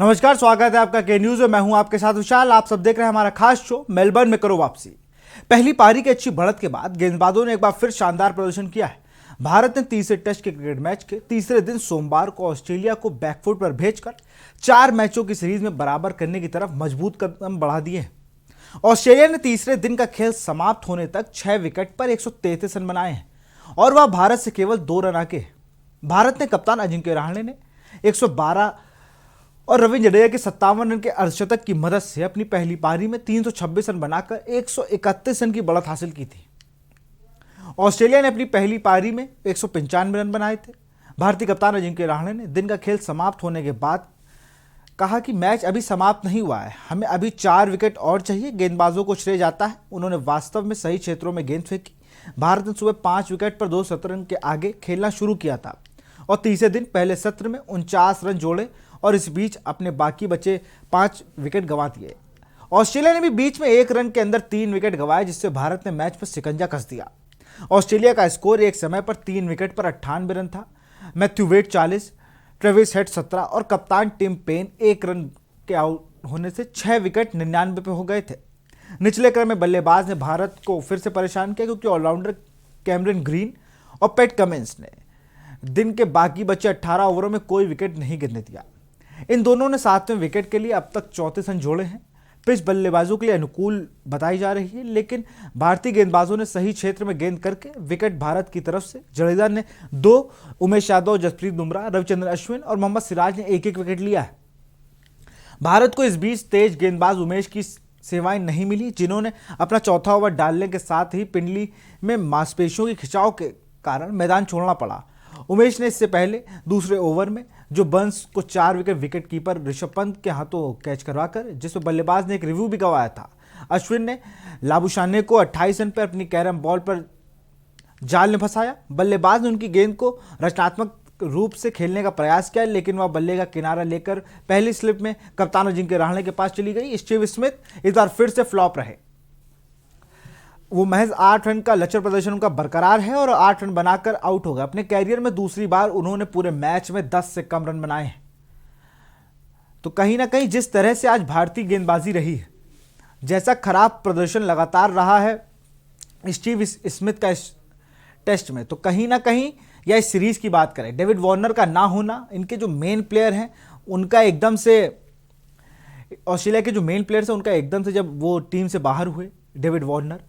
नमस्कार, स्वागत है आपका के न्यूज में। मैं हूं आपके साथ विशाल। आप सब देख रहे हैं हमारा खास शो मेलबर्न में करो वापसी। पहली पारी की अच्छी बढ़त के बाद गेंदबाजों ने एक बार फिर शानदार प्रदर्शन किया है। भारत ने तीसरे टेस्ट के क्रिकेट मैच के तीसरे दिन सोमवार को ऑस्ट्रेलिया को बैकफुट पर भेजकर 4 मैचों की सीरीज में बराबर करने की तरफ मजबूत कदम बढ़ा दिए हैं। ऑस्ट्रेलिया ने तीसरे दिन का खेल समाप्त होने तक 6 विकेट पर 133 रन बनाए हैं और वह भारत से केवल 2 रन आगे है। भारत ने कप्तान अजिंक्य रहाणे ने 112 और रविंद्र जडेजा के 57 रन के अर्धशतक की मदद से अपनी पहली पारी में 326 रन बनाकर 131 रन की बढ़त हासिल की थी। ऑस्ट्रेलिया ने अपनी पहली पारी में 195 रन बनाए थे। भारतीय कप्तान अजिंक्य रहाणे ने दिन का खेल समाप्त होने के बाद कहा कि मैच अभी समाप्त नहीं हुआ है, हमें अभी 4 विकेट और चाहिए। गेंदबाजों को श्रेय जाता है, उन्होंने वास्तव में सही क्षेत्रों में गेंद फेंकी। भारत ने सुबह 5 विकेट पर 217 रन के आगे खेलना शुरू किया था और तीसरे दिन पहले सत्र में 49 रन जोड़े और इस बीच अपने बाकी बचे 5 विकेट गंवा दिए। ऑस्ट्रेलिया ने भी बीच में 1 रन के अंदर 3 विकेट गंवाए, जिससे भारत ने मैच पर शिकंजा कस दिया। ऑस्ट्रेलिया का स्कोर एक समय पर 3 विकेट पर 98 रन था। मैथ्यू वेड 40, ट्रेविस हेड 17 और कप्तान टिम पेन 1 रन के आउट होने से 6 विकेट 99 पे हो गए थे। निचले क्रम में बल्लेबाज ने भारत को फिर से परेशान किया, क्योंकि ऑलराउंडर कैमरन ग्रीन और पैट कमिंस ने दिन के बाकी बचे 18 ओवरों में कोई विकेट नहीं गिरने दिया। इन दोनों ने 7वें विकेट के लिए अब तक 34 रन जोड़े हैं। पिच बल्लेबाजों के लिए अनुकूल बताई जा रही है, लेकिन भारतीय गेंदबाजों ने सही क्षेत्र में गेंद करके विकेट भारत की तरफ से जडेजा ने 2, उमेश यादव, जसप्रीत बुमराह, रविचंद्रन अश्विन और मोहम्मद सिराज ने 1-1 विकेट लिया है। भारत को इस बीच तेज गेंदबाज उमेश की सेवाएं नहीं मिली, जिन्होंने अपना चौथा ओवर डालने के साथ ही पिंडली में मांसपेशियों के खिंचाव के कारण मैदान छोड़ना पड़ा। उमेश ने इससे पहले दूसरे ओवर में जो बंस को 4 विकेट कीपर ऋषभ पंत के हाथों कैच करवाकर, जिसमें बल्लेबाज ने एक रिव्यू भी गंवाया था। अश्विन ने लाबुशाने को 28 रन पर अपनी कैरम बॉल पर जाल में फंसाया। बल्लेबाज ने उनकी गेंद को रचनात्मक रूप से खेलने का प्रयास किया, लेकिन वह बल्ले का किनारा लेकर पहली स्लिप में कप्तान अजिंक्य रहाणे के पास चली गई। स्टीव स्मिथ इस बार फिर से फ्लॉप रहे। वो महज 8 रन का लचर प्रदर्शन उनका बरकरार है और 8 रन बनाकर आउट हो गए। अपने कैरियर में दूसरी बार उन्होंने पूरे मैच में 10 से कम रन बनाए हैं। तो कहीं ना कहीं जिस तरह से आज भारतीय गेंदबाजी रही है, जैसा खराब प्रदर्शन लगातार रहा है स्टीव स्मिथ का इस टेस्ट में, तो कहीं ना कहीं या इस सीरीज की बात करें, डेविड वार्नर का ना होना, इनके जो मेन प्लेयर हैं उनका एकदम से, ऑस्ट्रेलिया के जो मेन प्लेयर्स हैं उनका एकदम से जब वो टीम से बाहर हुए डेविड वार्नर,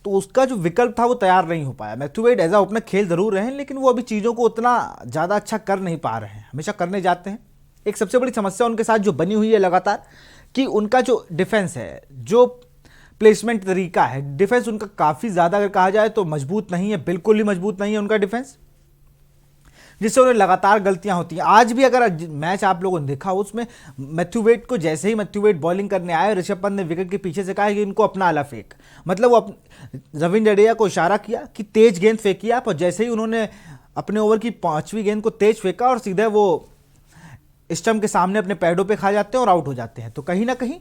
तो उसका जो विकल्प था वो तैयार नहीं हो पाया। Matthew Wade as a opener खेल जरूर रहे हैं, लेकिन वो अभी चीज़ों को उतना ज़्यादा अच्छा कर नहीं पा रहे हैं, हमेशा करने जाते हैं। एक सबसे बड़ी समस्या उनके साथ जो बनी हुई है लगातार, कि उनका जो डिफेंस है, जो प्लेसमेंट तरीका है, डिफेंस उनका काफ़ी ज़्यादा अगर कहा जाए तो मजबूत नहीं है, बिल्कुल ही मजबूत नहीं है उनका डिफेंस, जिससे उन्हें लगातार गलतियां होती हैं। आज भी अगर मैच आप लोगों ने देखा, उसमें मैथ्यू वेड को जैसे ही मैथ्यू वेड बॉलिंग करने आए, ऋषभ पंत ने विकेट के पीछे से कहा कि इनको अपना आला फेंक, मतलब वो रविंद्र जडेजा को इशारा किया कि तेज गेंद फेंकिए आप, और जैसे ही उन्होंने अपने ओवर की 5वीं गेंद को तेज फेंका और सीधे वो स्टंप के सामने अपने पैडों पे खा जाते हैं और आउट हो जाते हैं। तो कहीं ना कहीं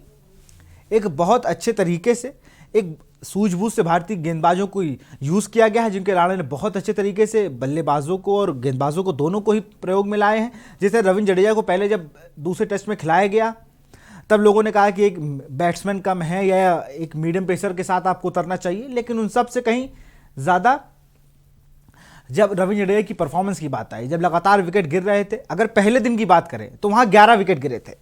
एक बहुत अच्छे तरीके से, एक सूझबूझ से भारतीय गेंदबाजों को यूज़ किया गया है, जिनके राणे ने बहुत अच्छे तरीके से बल्लेबाजों को और गेंदबाजों को दोनों को ही प्रयोग में लाए हैं। जैसे रविंद्र जडेजा को पहले जब दूसरे टेस्ट में खिलाया गया, तब लोगों ने कहा कि एक बैट्समैन कम है या एक मीडियम पेसर के साथ आपको उतरना चाहिए, लेकिन उन सब से कहीं ज़्यादा जब रविंद्र जडेजा की परफॉर्मेंस की बात आई, जब लगातार विकेट गिर रहे थे, अगर पहले दिन की बात करें तो वहाँ 11 विकेट गिरे थे,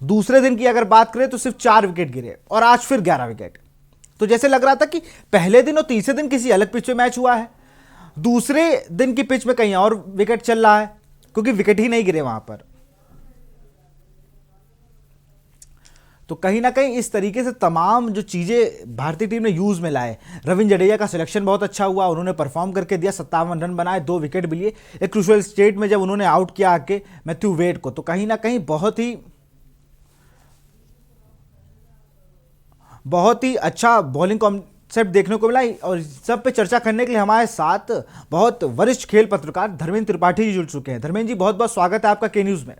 दूसरे दिन की अगर बात करें तो सिर्फ 4 विकेट गिरे और आज फिर 11 विकेट। तो जैसे लग रहा था कि पहले दिन और तीसरे दिन किसी अलग पिच पे मैच हुआ है, दूसरे दिन की पिच में कहीं और विकेट चल रहा है, क्योंकि विकेट ही नहीं गिरे वहां पर। तो कहीं ना कहीं इस तरीके से तमाम जो चीजें भारतीय टीम ने यूज में लाए। रविंद्र जडेजा का सिलेक्शन बहुत अच्छा हुआ, उन्होंने परफॉर्म करके दिया, 57 रन बनाए, 2 विकेट भी लिए। एक क्रूशियल स्टेट में जब उन्होंने आउट किया आके मैथ्यू वेड को, तो कहीं ना कहीं बहुत ही अच्छा बॉलिंग कॉन्सेप्ट देखने को मिला। और सब पे चर्चा करने के लिए हमारे साथ बहुत वरिष्ठ खेल पत्रकार धर्मेंद्र त्रिपाठी जी जुड़ चुके हैं। धर्मेंद्र जी, बहुत बहुत स्वागत है आपका के न्यूज में।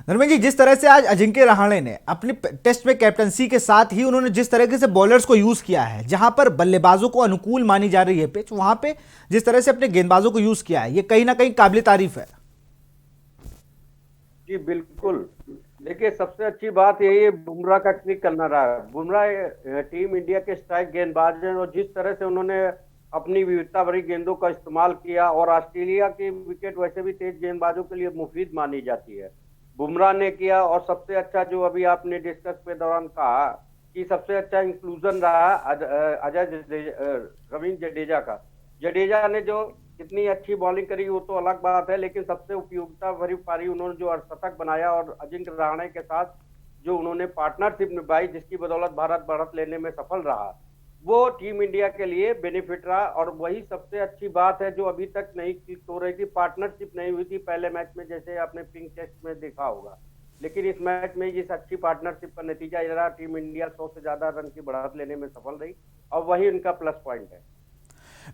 धर्मेंद्र जी, जिस तरह से आज अजिंक्य रहाणे ने अपनी टेस्ट में कैप्टनसी के साथ ही उन्होंने जिस तरीके से बॉलर्स को यूज किया है, जहां पर बल्लेबाजों को अनुकूल मानी जा रही है पिच, वहां पे जिस तरह से अपने गेंदबाजों को यूज किया है, ये कहीं ना कहीं काबिल तारीफ है। जी बिल्कुल। देखिए, सबसे अच्छी बात यही है बुमराह का क्लिक करना रहा है। बुमराह टीम इंडिया के स्ट्राइक गेंदबाज हैं, और जिस तरह से उन्होंने अपनी विविधता भरी गेंदों का इस्तेमाल किया, और ऑस्ट्रेलिया की विकेट वैसे भी तेज गेंदबाजों के लिए मुफीद मानी जाती है, बुमराह ने किया। और सबसे अच्छा जो अभी आपने डिस्कस के दौरान कहा कि सबसे अच्छा इंक्लूजन रहा रवींद्र जडेजा का। जडेजा ने जो कितनी अच्छी बॉलिंग करी वो तो अलग बात है, लेकिन सबसे उपयोगिता भरी पारी उन्होंने जो अर्धशतक बनाया, और अजिंक्य रहाणे के साथ जो उन्होंने पार्टनरशिप निभाई, जिसकी बदौलत भारत बढ़त लेने में सफल रहा, वो टीम इंडिया के लिए बेनिफिट रहा। और वही सबसे अच्छी बात है जो अभी तक नहीं क्लिक हो रही थी, पार्टनरशिप नहीं हुई थी पहले मैच में, जैसे आपने पिंक टेस्ट में देखा होगा। लेकिन इस मैच में इस अच्छी पार्टनरशिप का नतीजा ये रहा, टीम इंडिया 100 से ज्यादा रन की बढ़त लेने में सफल रही, और वही उनका प्लस पॉइंट है।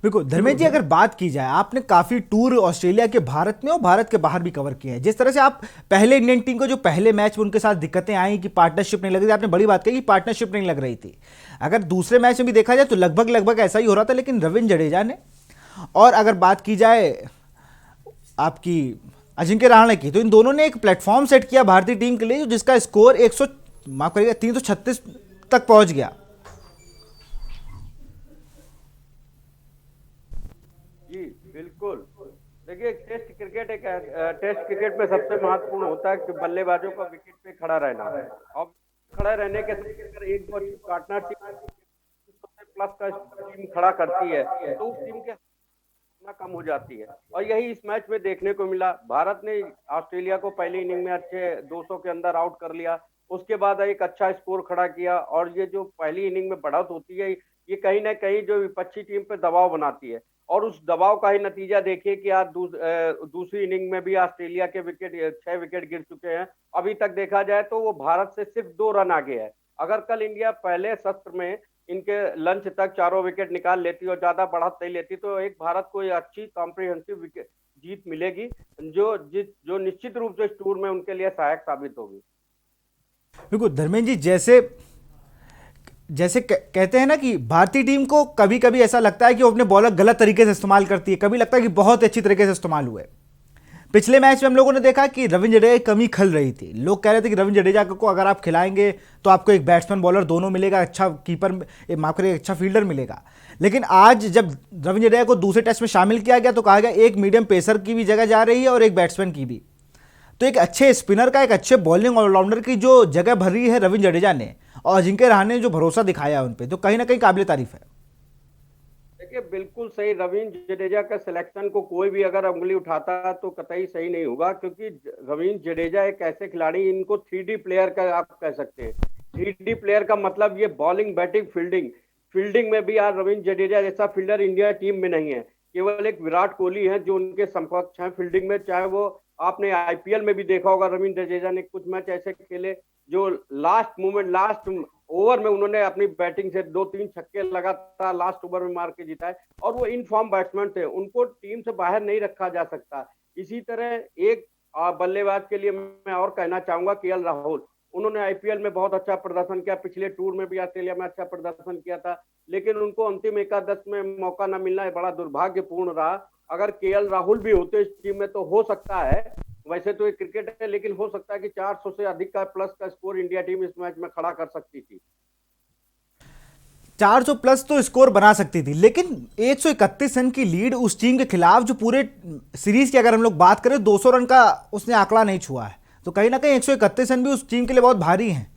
बिल्कुल धर्मेंद्र जी, अगर बात की जाए, आपने काफी टूर ऑस्ट्रेलिया के, भारत में और भारत के बाहर भी कवर किए हैं। जिस तरह से आप पहले इंडियन टीम को जो पहले मैच में उनके साथ दिक्कतें आई कि पार्टनरशिप नहीं लग रही थी, आपने बड़ी बात कही कि पार्टनरशिप नहीं लग रही थी। अगर दूसरे मैच में भी देखा जाए तो लगभग लगभग ऐसा ही हो रहा था, लेकिन रविंद्र जडेजा ने, और अगर बात की जाए आपकी अजिंक्य रहाणे की, तो इन दोनों ने एक प्लेटफॉर्म सेट किया भारतीय टीम के लिए, जिसका स्कोर 100 माफ करिएगा 336 तक पहुंच गया। जी बिल्कुल। देखिए, टेस्ट क्रिकेट में सबसे महत्वपूर्ण होता है कि बल्लेबाजों का विकेट पे खड़ा रहना, और खड़े रहने के साथ अगर एक दो अच्छी पार्टनरशिप प्लस का टीम खड़ा करती है तो उस टीम के कम हो जाती है, और यही इस मैच में देखने को मिला। भारत ने ऑस्ट्रेलिया को पहली इनिंग में अच्छे 200 के अंदर आउट कर लिया, उसके बाद एक अच्छा स्कोर खड़ा किया, और ये जो पहली इनिंग में बढ़त होती है, ये कहीं ना कहीं जो विपक्षी टीम पे दबाव बनाती है, और उस दबाव का ही नतीजा देखिए कि आज दूसरी इनिंग में भी ऑस्ट्रेलिया के विकेट 6 विकेट गिर चुके हैं। अभी तक देखा जाए तो वो भारत से सिर्फ 2 रन आगे है। अगर कल इंडिया पहले सत्र में इनके लंच तक चारों विकेट निकाल लेती और ज्यादा बढ़त नहीं लेती, तो एक भारत को अच्छी कॉम्प्रिहेंसिव विकेट जीत मिलेगी, जो निश्चित रूप से इस टूर में उनके लिए सहायक साबित होगी। बिल्कुल धर्मेंद्र जी, जैसे जैसे कहते हैं ना कि भारतीय टीम को कभी कभी ऐसा लगता है कि वो अपने बॉलर गलत तरीके से इस्तेमाल करती है, कभी लगता है कि बहुत अच्छी तरीके से इस्तेमाल हुए। पिछले मैच में हम लोगों ने देखा कि रविंद्र जडेजा की कमी खल रही थी। लोग कह रहे थे कि रविंद्र जडेजा को अगर आप खिलाएंगे तो आपको एक बैट्समैन बॉलर दोनों मिलेगा, अच्छा कीपर, माफ करिए, अच्छा फील्डर मिलेगा। लेकिन आज जब रविंद्र जडेजा को दूसरे टेस्ट में शामिल किया गया तो कहा गया एक मीडियम पेसर की भी जगह जा रही है और एक बैट्समैन की भी। तो एक अच्छे स्पिनर का, एक अच्छे बॉलिंग ऑलराउंडर की जो जगह भरी है रविंद्र जडेजा ने, और अजिंक्य रहाणे ने जो भरोसा दिखाया उन पे, तो कहीं ना कहीं काबिल तारीफ है। देखिए, बिल्कुल सही। रविंद्र जडेजा का सिलेक्शन को कोई भी अगर उंगली उठाता तो कतई सही नहीं होगा, क्योंकि रविंद्र जडेजा एक ऐसे खिलाड़ी, इनको 3D प्लेयर का आप कह सकते हैं। 3D प्लेयर का मतलब ये बॉलिंग, बैटिंग, फील्डिंग में भी आज रविंद्र जडेजा जैसा फील्डर इंडिया टीम में नहीं है। केवल एक विराट कोहली है जो उनके समकक्ष हैं फील्डिंग में। चाहे वो आपने आईपीएल में भी देखा होगा, रविंद्र जडेजा ने कुछ मैच ऐसे खेले जो लास्ट ओवर में उन्होंने अपनी बैटिंग से 2-3 छक्के लगातार लास्ट ओवर में मार के जिताए, और वो इन फॉर्म बैट्समैन थे, उनको टीम से बाहर नहीं रखा जा सकता। इसी तरह एक बल्लेबाज के लिए मैं और कहना चाहूंगा, केएल राहुल। उन्होंने आईपीएल में बहुत अच्छा प्रदर्शन किया, पिछले टूर में भी ऑस्ट्रेलिया में अच्छा प्रदर्शन किया था, लेकिन उनको अंतिम एकादश में मौका न मिलना बड़ा दुर्भाग्यपूर्ण रहा। अगर केएल राहुल भी होते इस टीम में तो हो सकता है, वैसे तो ये क्रिकेट है, लेकिन हो सकता है कि 400 से अधिक का प्लस का स्कोर इंडिया टीम इस मैच में खड़ा कर सकती थी। 400 प्लस तो स्कोर बना सकती थी, लेकिन 131 रन की लीड उस टीम के खिलाफ जो पूरे सीरीज की अगर हम लोग बात करें 200 रन का उसने आंकड़ा नहीं छुआ है, तो कहीं ना कहीं 131 रन भी उस टीम के लिए बहुत भारी हैं।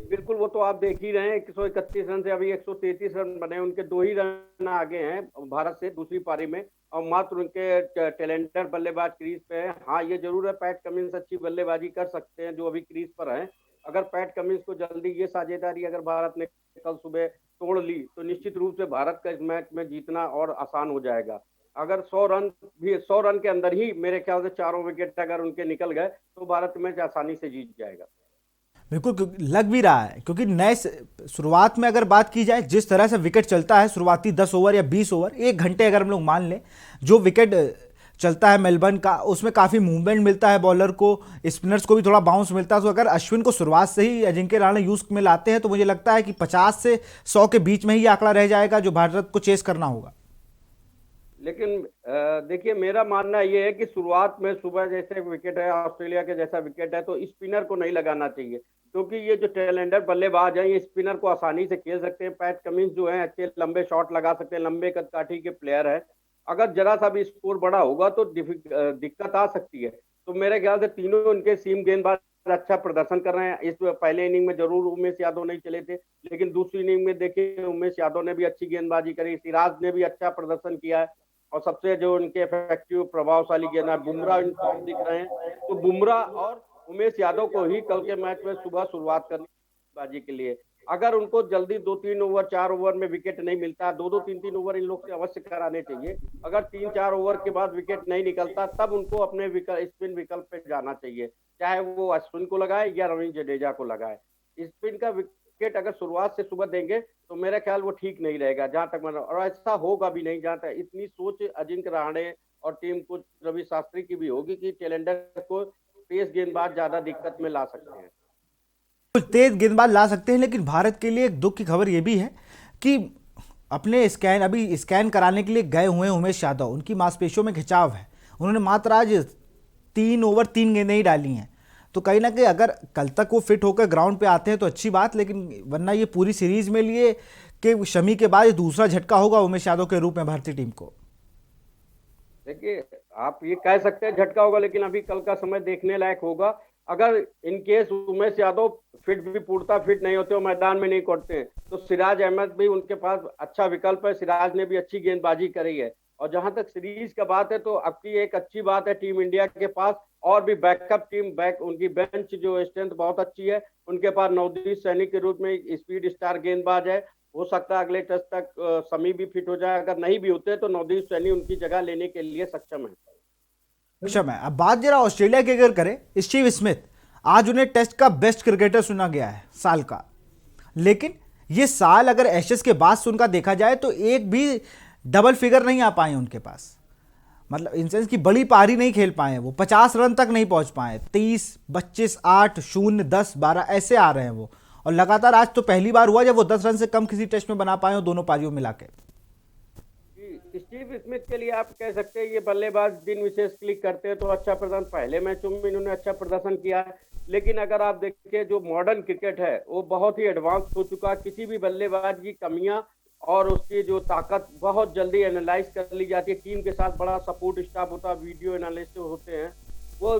बिल्कुल, वो तो आप देख ही रहे हैं। 131 रन से अभी 133 रन बने, उनके 2 ही रन आगे हैं भारत से दूसरी पारी में, और मात्र उनके टैलेंटेड बल्लेबाज क्रीज पे है। हाँ, ये जरूर है, पैट कमिंस अच्छी बल्लेबाजी कर सकते हैं जो अभी क्रीज पर हैं। अगर पैट कमिंस को जल्दी ये साझेदारी अगर भारत ने कल सुबह तोड़ ली तो निश्चित रूप से भारत का इस मैच में जीतना और आसान हो जाएगा। अगर 100 रन के अंदर ही मेरे ख्याल से चारों विकेट अगर उनके निकल गए तो भारत मैच आसानी से जीत जाएगा। बिल्कुल लग भी रहा है, क्योंकि नए शुरुआत में अगर बात की जाए, जिस तरह से विकेट चलता है शुरुआती 10 ओवर या 20 ओवर, 1 घंटे अगर हम लोग मान लें, जो विकेट चलता है मेलबर्न का, उसमें काफ़ी मूवमेंट मिलता है बॉलर को, स्पिनर्स को भी थोड़ा बाउंस मिलता है। तो अगर अश्विन को शुरुआत से ही अजिंक्य रहाणे यूज में लाते हैं तो मुझे लगता है कि 50 से 100 के बीच में ही आंकड़ा रह जाएगा जो भारत को चेस करना होगा। लेकिन देखिए, मेरा मानना ये है कि शुरुआत में सुबह जैसे विकेट है, ऑस्ट्रेलिया के जैसा विकेट है, तो स्पिनर को नहीं लगाना चाहिए, क्योंकि ये जो टेलेंडर बल्लेबाज हैं ये स्पिनर को आसानी से खेल सकते हैं। पैट कमिंस जो है अच्छे लंबे शॉट लगा सकते हैं, लंबे कदकाठी के प्लेयर है। अगर जरा सा भी स्कोर बड़ा होगा तो दिक्कत आ सकती है। तो मेरे ख्याल से तीनों उनके सीम गेंदबाज अच्छा प्रदर्शन कर रहे हैं। इस पहले इनिंग में जरूर उमेश यादव नहीं चले थे, लेकिन दूसरी इनिंग में देखिए उमेश यादव ने भी अच्छी गेंदबाजी करी, सिराज ने भी अच्छा प्रदर्शन किया है। और सबसे जो उनके इफेक्टिव प्रभावशाली गेंदबाज बुमराह इन फॉर्म दिख रहे हैं। तो बुमराह और उमेश यादव को ही कल के मैच में सुबह शुरुआत करनी बाजी के लिए। अगर उनको जल्दी 2-3 ओवर 4 ओवर में विकेट नहीं मिलता, 2-2 3-3 ओवर इन लोग से अवश्य कराने चाहिए। अगर 3-4 ओवर के बाद विकेट नहीं निकलता तब उनको अपने स्पिन विकल्प पे जाना चाहिए, चाहे वो अश्विन को लगाए या रविंद्र जडेजा को लगाए। स्पिन का विकेट अगर शुरुआत से सुबह देंगे तो मेरा ख्याल वो ठीक नहीं रहेगा, जहां तक मैंने, और ऐसा होगा भी नहीं जहां तक इतनी सोच अजिंक्य रहाणे और टीम को रवि शास्त्री की भी होगी कि चैलेंजर को तेज गेंदबाज ज्यादा दिक्कत में ला सकते हैं। कुछ तेज गेंदबाज ला सकते हैं, लेकिन भारत के लिए एक दुख की खबर यह भी है कि अपने अभी स्कैन कराने के लिए गए हुए उमेश यादव, उनकी मांसपेशियों में खिंचाव है। उन्होंने मात्र आज 3 ओवर 3 गेंदें ही डाली हैं। तो कहीं ना कहीं अगर कल तक वो फिट होकर ग्राउंड पे आते हैं तो अच्छी बात, लेकिन वरना ये पूरी सीरीज में लिए कि शमी के बाद ये दूसरा झटका होगा उमेश यादव के रूप में भारतीय टीम को। देखिए, आप ये कह सकते हैं झटका होगा, लेकिन अभी कल का समय देखने लायक होगा। अगर in case Umesh Yadav fit भी पूर्णता फिट नहीं होते और मैदान में नहीं करते हैं तो सिराज अहमद भी उनके पास अच्छा विकल्प है। सिराज ने भी अच्छी गेंदबाजी करी है। और जहां तक सीरीज का बात है तो अब की एक अच्छी बात है टीम इंडिया के पास और भी बैकअप उनकी बेंच जो स्ट्रेंथ बहुत अच्छी है। उनके पास नवदीप सैनी के रूप में स्पीड स्टार गेंदबाज है। हो सकता है अगले टेस्ट तक समी भी फिट हो जाए। अगर नहीं भी होते तो नवदीप सैनी उनकी जगह लेने के लिए सक्षम है। अब बात जरा ऑस्ट्रेलिया की अगर करें, स्टीव स्मिथ, आज उन्हें टेस्ट का बेस्ट क्रिकेटर चुना गया है साल का। लेकिन ये साल अगर एशेज के बाद से उनका देखा जाए तो एक भी डबल फिगर नहीं आ पाए उनके पास। मतलब इन सेंस की बड़ी पारी नहीं खेल पाए, वो 50 रन तक नहीं पहुंच पाए। 30, 25, 8, 0, 10, 12 ऐसे आ रहे हैं वो। और लगातार आज तो पहली बार हुआ जब वो 10 रन से कम किसी टेस्ट में बना पाए हो दोनों पारियों मिला के। स्टीव स्मिथ के लिए आप कह सकते हैं ये बल्लेबाज दिन विशेष क्लिक करते हैं तो अच्छा प्रदर्शन, पहले मैचों में इन्होंने अच्छा प्रदर्शन किया है। लेकिन अगर आप देखिए जो मॉडर्न क्रिकेट है वो बहुत ही एडवांस हो चुका है। किसी भी बल्लेबाज की कमियां और उसकी जो ताकत बहुत जल्दी एनालाइज कर ली जाती है। टीम के साथ बड़ा सपोर्ट स्टाफ होता है, वीडियो एनालिस्ट होते हैं, वो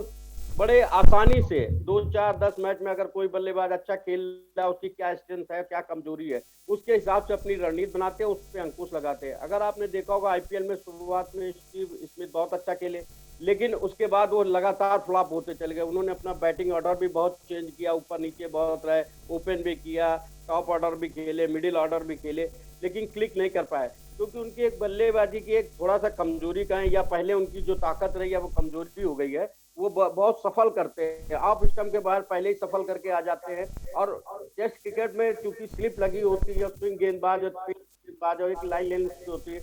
बड़े आसानी से 2, 4, 10 मैच में अगर कोई बल्लेबाज अच्छा खेल रहा है, उसकी क्या स्ट्रेंथ है, क्या कमजोरी है, उसके हिसाब से अपनी रणनीति बनाते हैं, उस पर अंकुश लगाते हैं। अगर आपने देखा होगा आईपीएल में शुरुआत में स्टीव स्मिथ बहुत अच्छा खेले, लेकिन उसके बाद वो लगातार फ्लॉप होते चले गए। उन्होंने अपना बैटिंग ऑर्डर भी बहुत चेंज किया, ऊपर नीचे बहुत रहे, ओपन भी किया, टॉप ऑर्डर भी खेले, मिडिल ऑर्डर भी खेले, लेकिन क्लिक नहीं कर पाए क्योंकि उनकी एक बल्लेबाजी की एक थोड़ा सा कमजोरी का है, या पहले उनकी जो ताकत रही है वो कमजोरी हो गई है। वो बहुत सफल करते हैं, ऑफ स्टंप के बाहर पहले ही सफल करके आ जाते हैं। और टेस्ट क्रिकेट में चूंकि स्लिप लगी होती है, स्विंग गेंदबाज और एक लाइन लेंथ होती है,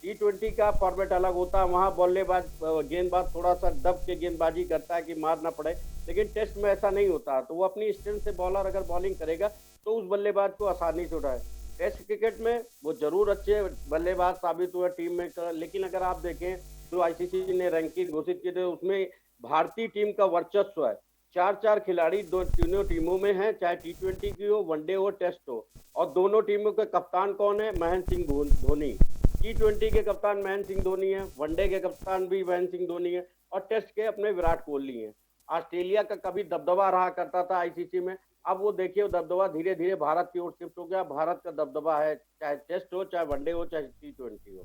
T20 का फॉर्मेट अलग होता है, वहाँ बल्लेबाज गेंदबाज थोड़ा सा दब के गेंदबाजी करता है कि मार ना पड़े। लेकिन टेस्ट में ऐसा नहीं होता, तो वो अपनी स्ट्रेंथ से बॉलर अगर बॉलिंग करेगा तो उस बल्लेबाज को आसानी से उठाए। टेस्ट क्रिकेट में वो जरूर अच्छे बल्लेबाज साबित हुए टीम में, लेकिन अगर आप देखें जो आईसीसी ने रैंकिंग घोषित की थी उसमें भारतीय टीम का वर्चस्व है। 4 खिलाड़ी तीनों टीमों में हैं, चाहे T20 की हो, वनडे हो, टेस्ट हो। और दोनों टीमों के कप्तान कौन है? महेंद्र सिंह धोनी। T20 के कप्तान महेंद्र सिंह धोनी है, वनडे के कप्तान भी महेंद्र सिंह धोनी है, और टेस्ट के अपने विराट कोहली हैं। ऑस्ट्रेलिया का कभी दबदबा रहा करता था आईसीसी में, अब वो देखिए दबदबा धीरे धीरे भारत की ओर शिफ्ट हो गया। भारत का दबदबा है, चाहे टेस्ट हो, चाहे वनडे हो, चाहे T20 हो।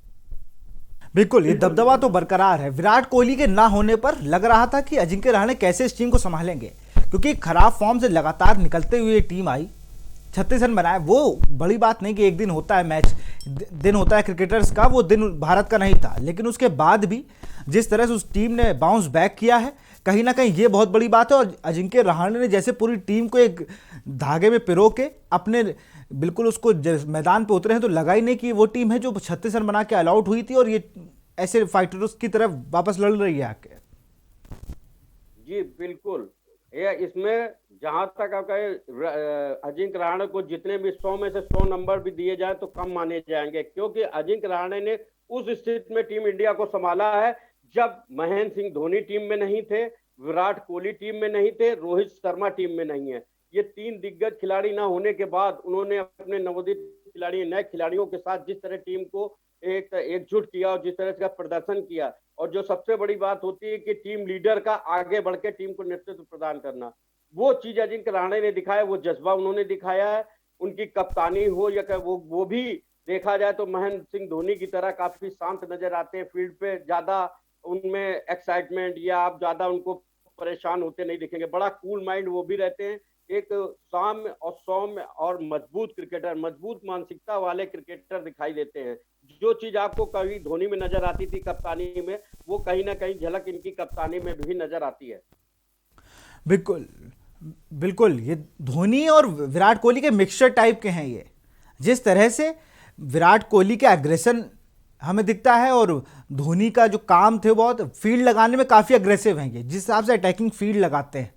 बिल्कुल, ये दबदबा तो बरकरार है। विराट कोहली के ना होने पर लग रहा था कि अजिंक्य रहाणे कैसे इस टीम को संभालेंगे, क्योंकि खराब फॉर्म से लगातार निकलते हुए टीम आई, 36 रन बनाए। वो बड़ी बात नहीं कि एक दिन होता है मैच, दिन होता है क्रिकेटर्स का, वो दिन भारत का नहीं था। लेकिन उसके बाद भी जिस तरह से उस टीम ने बाउंस बैक किया है, कहीं ना कहीं ये बहुत बड़ी बात है। और अजिंक्य रहाणे ने जैसे पूरी टीम को एक धागे में पिरो के अपने बिल्कुल उसको मैदान पे उतरे हैं, तो लगा ही नहीं कि वो टीम है जो 36 रन बना के ऑल आउट हुई थी और ये ऐसे फाइटर्स की तरफ वापस लड़ रही है आके। जी बिल्कुल। ये इसमें जहां तक आपका अजिंक्य रहाणे को जितने भी 100 में से 100 नंबर भी दिए जाए तो कम माने जाएंगे, क्योंकि अजिंक्य रहाणे ने उस स्थिति में टीम इंडिया को संभाला है जब महेंद्र सिंह धोनी टीम में नहीं थे, विराट कोहली टीम में नहीं थे, रोहित शर्मा टीम में नहीं है। ये तीन दिग्गज खिलाड़ी ना होने के बाद उन्होंने अपने नवोदित खिलाड़ी, नए खिलाड़ियों के साथ जिस तरह टीम को एकजुट किया और जिस तरह का प्रदर्शन किया, और जो सबसे बड़ी बात होती है कि टीम लीडर का आगे बढ़ के टीम को नेतृत्व प्रदान करना, वो चीज अजिंक्य रहाणे ने दिखाया, वो जज्बा उन्होंने दिखाया है। उनकी कप्तानी हो या वो भी देखा जाए तो महेंद्र सिंह धोनी की तरह काफी शांत नजर आते हैं फील्ड पे, ज्यादा उनमें एक्साइटमेंट या आप ज्यादा उनको परेशान होते नहीं दिखेंगे। बड़ा कूल माइंड वो भी रहते हैं, एक साम्य और सौम्य और मजबूत क्रिकेटर, मजबूत मानसिकता वाले क्रिकेटर दिखाई देते हैं। जो चीज आपको कभी धोनी में नजर आती थी कप्तानी में, वो कहीं ना कहीं झलक इनकी कप्तानी में भी नजर आती है। बिल्कुल बिल्कुल, ये धोनी और विराट कोहली के मिक्सचर टाइप के हैं ये। जिस तरह से विराट कोहली के एग्रेशन हमें दिखता है और धोनी का जो काम थे बहुत फील्ड लगाने में काफ़ी अग्रेसिव हैं ये, जिस हिसाब से अटैकिंग फील्ड लगाते हैं।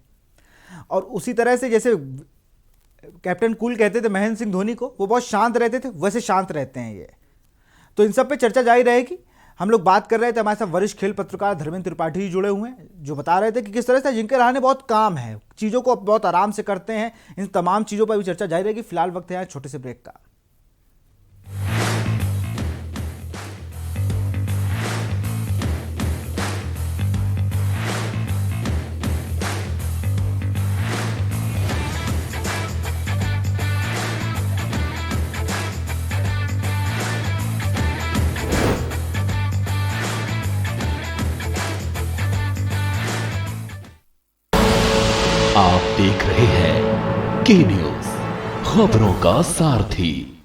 और उसी तरह से जैसे कैप्टन कूल कहते थे महेंद्र सिंह धोनी को, वो बहुत शांत रहते थे, वैसे शांत रहते हैं ये। तो इन सब पे चर्चा जारी रहेगी। हम लोग बात कर रहे थे, हमारे साथ वरिष्ठ खेल पत्रकार धर्मेंद्र त्रिपाठी जी जुड़े हुए हैं, जो बता रहे थे कि किस तरह से अजिंक्य रहाणे बहुत काम है, चीज़ों को बहुत आराम से करते हैं। इन तमाम चीज़ों पर भी चर्चा जारी रहेगी। फिलहाल वक्त है यहाँ छोटे से ब्रेक का। आप देख रहे हैं के न्यूज, खबरों का सारथी।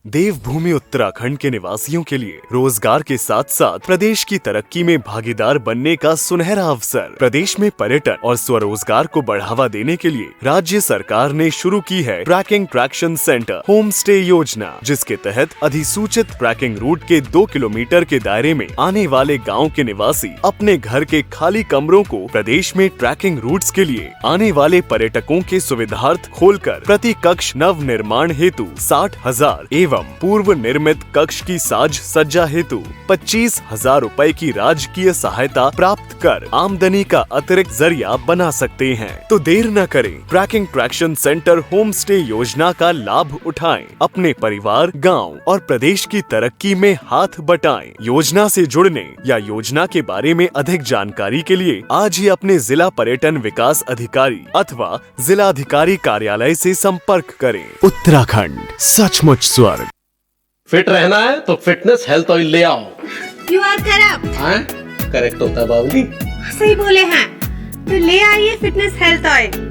देवभूमि उत्तराखंड के निवासियों के लिए रोजगार के साथ साथ प्रदेश की तरक्की में भागीदार बनने का सुनहरा अवसर। प्रदेश में पर्यटन और स्वरोजगार को बढ़ावा देने के लिए राज्य सरकार ने शुरू की है trekking traction centre homestay योजना, जिसके तहत अधिसूचित ट्रैकिंग रूट के 2 किलोमीटर के दायरे में आने वाले गाँव के निवासी अपने घर के खाली कमरों को प्रदेश में ट्रैकिंग रूट्स के लिए आने वाले पर्यटकों के सुविधार्थ खोलकर प्रति कक्ष नव निर्माण हेतु 60,000 एवं पूर्व निर्मित कक्ष की साज सज्जा हेतु 25,000 रुपए की राजकीय सहायता प्राप्त कर आमदनी का अतिरिक्त जरिया बना सकते हैं। तो देर न करें, trekking traction centre homestay योजना का लाभ उठाएं, अपने परिवार, गांव और प्रदेश की तरक्की में हाथ बटाएं। योजना से जुड़ने या योजना के बारे में अधिक जानकारी के लिए आज ही अपने जिला पर्यटन विकास अधिकारी अथवा जिला अधिकारी कार्यालय से संपर्क करें। उत्तराखंड सचमुच स्वर्ग। फिट रहना है तो फिटनेस हेल्थ ऑयल ले आओ। You are correct. हाँ, करेक्ट होता है बाबूजी। सही बोले हैं, तो ले आइए फिटनेस हेल्थ ऑयल।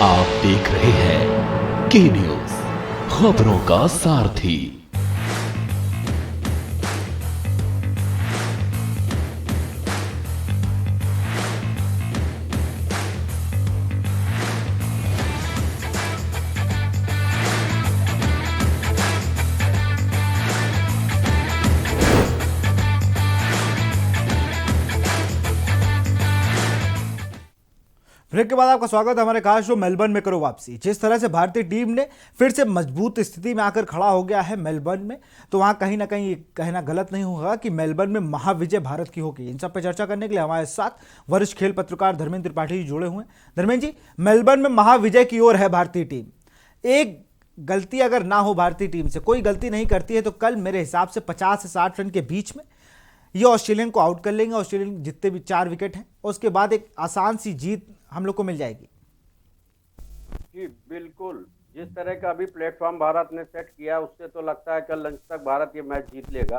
आप देख रहे हैं के न्यूज, खबरों का सारथी। ब्रेक के बाद आपका स्वागत है हमारे खास शो मेलबर्न में करो वापसी। जिस तरह से भारतीय टीम ने फिर से मजबूत स्थिति में आकर खड़ा हो गया है मेलबर्न में, तो वहां कहीं ना कहीं कहना गलत नहीं होगा कि मेलबर्न में महाविजय भारत की होगी। इन सब पे चर्चा करने के लिए हमारे साथ वरिष्ठ खेल पत्रकार धर्मेंद्र त्रिपाठी जी जुड़े हुए हैं। धर्मेंद्र जी, मेलबर्न में महाविजय की ओर है भारतीय टीम। एक गलती अगर ना हो भारतीय टीम से, कोई गलती नहीं करती है, तो कल मेरे हिसाब से 50 से 60 रन के बीच में ये ऑस्ट्रेलियन को आउट कर लेंगे। ऑस्ट्रेलियन जितने भी 4 विकेट हैं, उसके बाद एक आसान सी जीत हम लोग को मिल जाएगी। जी बिल्कुल, जिस तरह का अभी प्लेटफॉर्म भारत ने सेट किया उससे तो लगता है कल लंच तक भारत ये मैच जीत लेगा।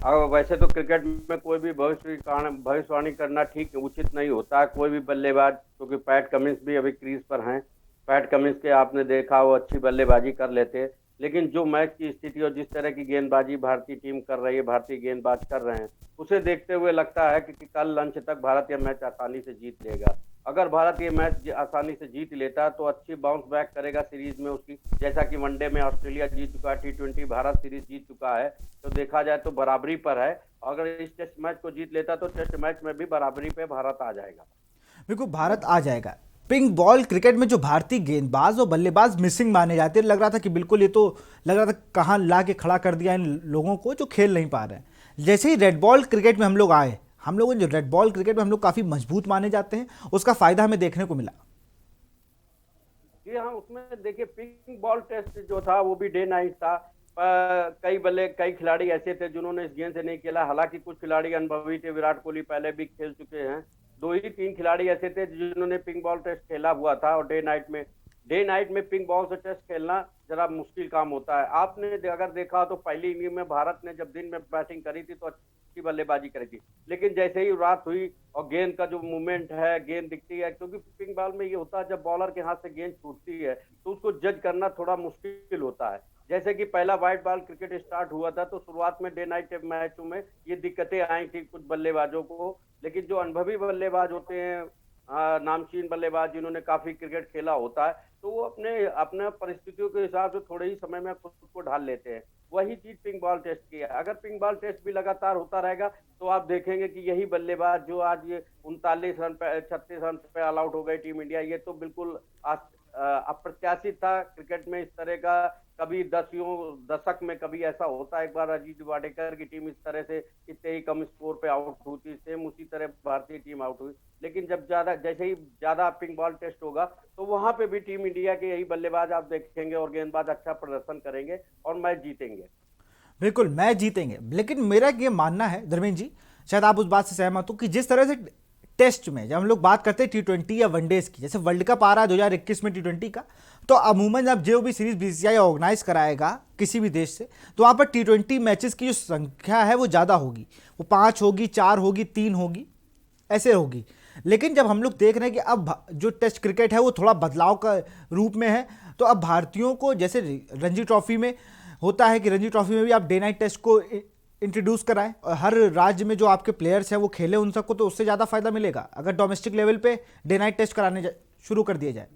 वैसे तो क्रिकेट में कोई भी भविष्यवाणी करना ठीक उचित नहीं होता है। कोई भी बल्लेबाज, क्योंकि पैट कमिंस भी अभी क्रीज पर हैं। पैट कमिंस के आपने देखा वो अच्छी बल्लेबाजी कर लेते हैं, लेकिन जो मैच की स्थिति और जिस तरह की गेंदबाजी भारतीय टीम कर रही है, भारतीय गेंदबाज कर रहे हैं, उसे देखते हुए लगता है कि कल लंच तक भारत यह मैच आसानी से जीत लेगा। अगर भारत ये मैच आसानी से जीत लेता तो अच्छी बाउंस बैक करेगा सीरीज में उसकी, जैसा कि वनडे में ऑस्ट्रेलिया जीत चुका है, T20 भारत सीरीज जीत चुका है। तो देखा जाए तो बराबरी पर है। अगर इस टेस्ट मैच को जीत लेता तो टेस्ट मैच में भी बराबरी पे भारत आ जाएगा। बिल्कुल भारत आ जाएगा। पिंक बॉल क्रिकेट में जो भारतीय गेंदबाज और बल्लेबाज मिसिंग माने जाते हैं, लग रहा था कि बिल्कुल ये तो लग रहा था कहाँ ला के खड़ा कर दिया इन लोगों को जो खेल नहीं पा रहे हैं। जैसे ही रेड बॉल क्रिकेट में हम लोग आए, हम लोगों ने जो रेड बॉल क्रिकेट में हम लोग काफ़ी मजबूत माने जाते हैं, उसका फायदा हमें देखने को मिला। जी हाँ, उसमें देखिए पिंक बॉल टेस्ट जो था वो भी डे नाइट था। कई खिलाड़ी ऐसे थे जिन्होंने इस गेंद से नहीं खेला। हालांकि कुछ खिलाड़ी अनुभवी थे, विराट कोहली पहले भी खेल चुके हैं। 2 ही 3 खिलाड़ी ऐसे थे जिन्होंने पिंक बॉल टेस्ट खेला हुआ था। और डे नाइट में पिंक बॉल से टेस्ट खेलना जरा मुश्किल काम होता है। आपने अगर देखा तो पहली इनिंग में भारत ने जब दिन में बैटिंग करी थी तो अच्छी बल्लेबाजी करी थी, लेकिन जैसे ही रात हुई और गेंद का जो मूवमेंट है, गेंद दिखती है, क्योंकि पिंक बॉल में ये होता है जब बॉलर के हाथ से गेंद छूटती है तो उसको जज करना थोड़ा मुश्किल होता है। जैसे कि पहला व्हाइट बॉल क्रिकेट स्टार्ट हुआ था तो शुरुआत में डे नाइट मैचों में ये दिक्कतें आई थी कुछ बल्लेबाजों को, लेकिन जो अनुभवी बल्लेबाज होते हैं, नामचीन बल्लेबाज जिन्होंने काफी क्रिकेट खेला होता है, तो वो अपने अपने परिस्थितियों के हिसाब से थोड़े ही समय में खुद को ढाल लेते हैं। वही चीज पिंक बॉल टेस्ट की है। अगर पिंक बॉल टेस्ट भी लगातार होता रहेगा तो आप देखेंगे कि यही बल्लेबाज जो आज ये 39 रन पे 36 रन पे ऑल आउट हो गई टीम इंडिया, ये तो बिल्कुल अप्रत्याशित था क्रिकेट में। इस तरह का कभी दशक में कभी ऐसा होता है। एक बार अजीत वाडेकर की टीम इस तरह से इतने ही कम स्कोर पे आउट हुई, सेम उसी तरह भारतीय टीम आउट हुई। लेकिन जब जैसे ही ज्यादा पिंक बॉल टेस्ट होगा तो वहां पे भी टीम इंडिया के यही बल्लेबाज आप देखेंगे और गेंदबाज अच्छा प्रदर्शन करेंगे और मैच जीतेंगे। बिल्कुल मैच जीतेंगे। लेकिन मेरा ये मानना है धर्मेंद्र जी, शायद आप उस बात से सहमत हो, कि जिस तरह से टेस्ट में जब हम लोग बात करते हैं T20 या वनडेज की, जैसे वर्ल्ड कप आ रहा है 2021 में T20 का, तो अमूमन जब जो भी सीरीज BCCI ऑर्गेनाइज कराएगा किसी भी देश से, तो वहाँ पर T20 मैचेस की जो संख्या है वो ज़्यादा होगी। वो 5 होगी, 4 होगी, 3 होगी, ऐसे होगी। लेकिन जब हम लोग देख रहे हैं कि अब जो टेस्ट क्रिकेट है वो थोड़ा बदलाव का रूप में है, तो अब भारतीयों को जैसे रणजी ट्रॉफी में होता है कि रणजी ट्रॉफी में भी आप डे नाइट टेस्ट को इंट्रोड्यूस कराएं और हर राज्य में जो आपके प्लेयर्स हैं वो खेले उन सबको, तो उससे ज़्यादा फायदा मिलेगा अगर डोमेस्टिक लेवल पे डे नाइट टेस्ट कराने शुरू कर दिए जाए।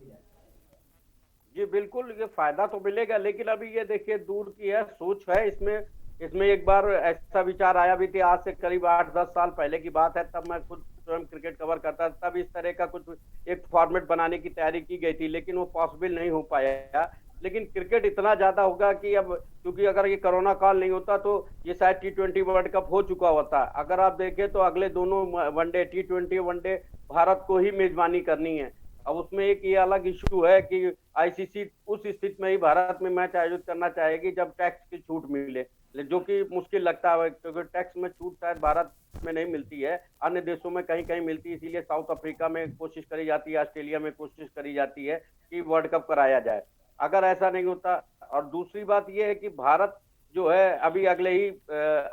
जी बिल्कुल, ये फायदा तो मिलेगा, लेकिन अभी ये देखिए दूर की है सोच है इसमें एक बार ऐसा विचार आया भी थी, आज से करीब 8-10 साल पहले की बात है। तब मैं खुद स्वयं क्रिकेट कवर करता था। तब इस तरह का कुछ एक फॉर्मेट बनाने की तैयारी की गई थी, लेकिन वो पॉसिबल नहीं हो पाया। लेकिन क्रिकेट इतना ज्यादा होगा कि अब, क्योंकि अगर ये कोरोना काल नहीं होता तो ये शायद T20 वर्ल्ड कप हो चुका होता। अगर आप देखें तो अगले दोनों वनडे T20 वनडे भारत को ही मेजबानी करनी है। अब उसमें एक ये अलग इशू है कि ICC उस स्थिति में ही भारत में मैच आयोजित करना चाहेगी जब टैक्स की छूट मिले, जो कि मुश्किल लगता है, क्योंकि टैक्स में छूट शायद भारत में नहीं मिलती है, अन्य देशों में कहीं कहीं मिलती है। इसीलिए साउथ अफ्रीका में कोशिश करी जाती है, ऑस्ट्रेलिया में कोशिश करी जाती है कि वर्ल्ड कप कराया जाए। अगर ऐसा नहीं होता, और दूसरी बात यह है कि भारत जो है अभी अगले ही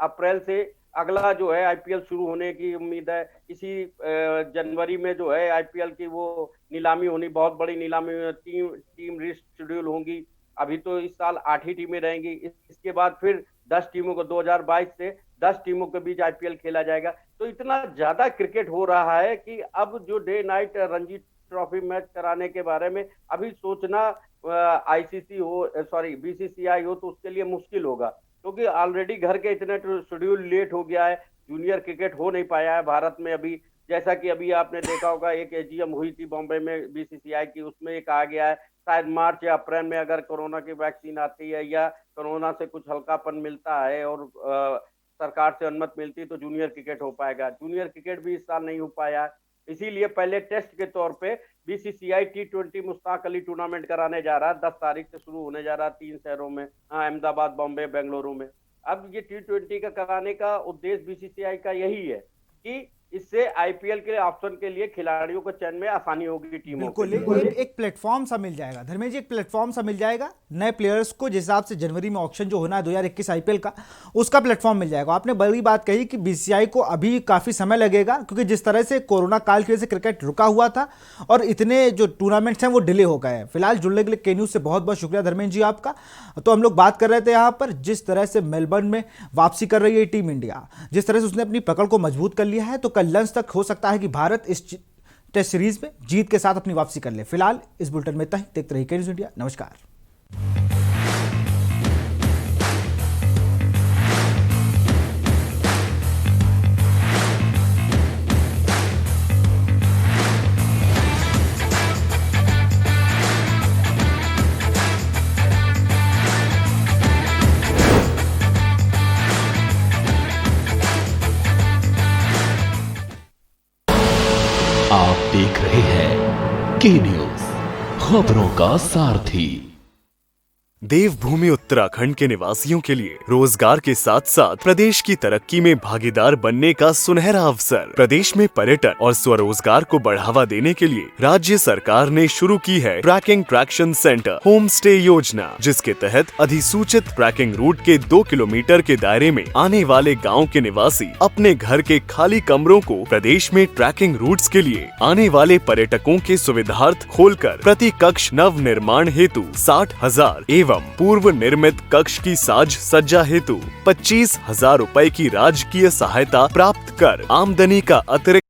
अप्रैल से अगला जो है IPL शुरू होने की उम्मीद है। इसी जनवरी में जो है IPL की वो नीलामी होनी, बहुत बड़ी नीलामी, टीम रीशेड्यूल होंगी। अभी तो इस साल 8 ही टीमें रहेंगी, इसके बाद फिर 10 टीमों को 2022 से 10 टीमों के बीच IPL खेला जाएगा। तो इतना ज्यादा क्रिकेट हो रहा है कि अब जो day night Ranji trophy match कराने के बारे में अभी सोचना BCCI हो तो उसके लिए मुश्किल होगा, क्योंकि ऑलरेडी घर के इतने शेड्यूल लेट हो गया है। जूनियर क्रिकेट हो नहीं पाया है भारत में अभी। जैसा कि अभी आपने देखा होगा एक AGM हुई थी बॉम्बे में BCCI की, उसमें ये कहा गया है शायद मार्च या अप्रैल में अगर कोरोना की वैक्सीन आती है या कोरोना से कुछ हल्कापन मिलता है और सरकार से अनुमति मिलती है तो जूनियर क्रिकेट हो पाएगा। जूनियर क्रिकेट भी इस साल नहीं हो पाया, इसीलिए पहले टेस्ट के तौर पे BCCI T20 Mushtaq Ali tournament कराने जा रहा है। 10 तारीख से शुरू होने जा रहा है 3 शहरों में, अहमदाबाद, बॉम्बे, बेंगलुरु में। अब ये T20 का कराने का उद्देश्य BCCI का यही है कि इससे आईपीएल के ऑप्शन के लिए खिलाड़ियों को चयन में आसानी होगी टीमों बिल्कुल के लिए। एक प्लेटफॉर्म सा मिल जाएगा धर्मेश जी, एक प्लेटफॉर्म सा मिल जाएगा नए प्लेयर्स को, जिस हिसाब से जनवरी में ऑक्शन जो होना है 2021 आईपीएल का, उसका प्लेटफॉर्म मिल जाएगा। आपने बड़ी बात कही कि बीसीसीआई को अभी काफी समय लगेगा, क्योंकि जिस तरह से कोरोना काल की वजह से क्रिकेट रुका हुआ था और इतने जो टूर्नामेंट्स हैं वो डिले हो गए हैं। फिलहाल जुड़ने के लिए के न्यूज से बहुत बहुत शुक्रिया धर्मेश जी आपका। तो हम लोग बात कर रहे थे यहाँ पर जिस तरह से मेलबर्न में वापसी कर रही है टीम इंडिया, जिस तरह से उसने अपनी पकड़ को मजबूत कर लिया है, तो कल लंच तक हो सकता है कि भारत इस टेस्ट सीरीज में जीत के साथ अपनी वापसी कर ले। फिलहाल इस बुलेटिन में इतना ही। देखते रहिए के न्यूज इंडिया। नमस्कार। आप देख रहे हैं के न्यूज, खबरों का सारथी। देवभूमि उत्तराखंड के निवासियों के लिए रोजगार के साथ साथ प्रदेश की तरक्की में भागीदार बनने का सुनहरा अवसर। प्रदेश में पर्यटन और स्वरोजगार को बढ़ावा देने के लिए राज्य सरकार ने शुरू की है trekking traction centre homestay योजना, जिसके तहत अधिसूचित ट्रैकिंग रूट के 2 किलोमीटर के दायरे में आने वाले गाँव के निवासी अपने घर के खाली कमरों को प्रदेश में ट्रैकिंग रूट्स के लिए आने वाले पर्यटकों के सुविधार्थ खोलकर प्रति कक्ष नव निर्माण हेतु 60,000 एवं पूर्व निर्मित कक्ष की साज सज्जा हेतु 25,000 रुपए की राजकीय सहायता प्राप्त कर आमदनी का अतिरिक्त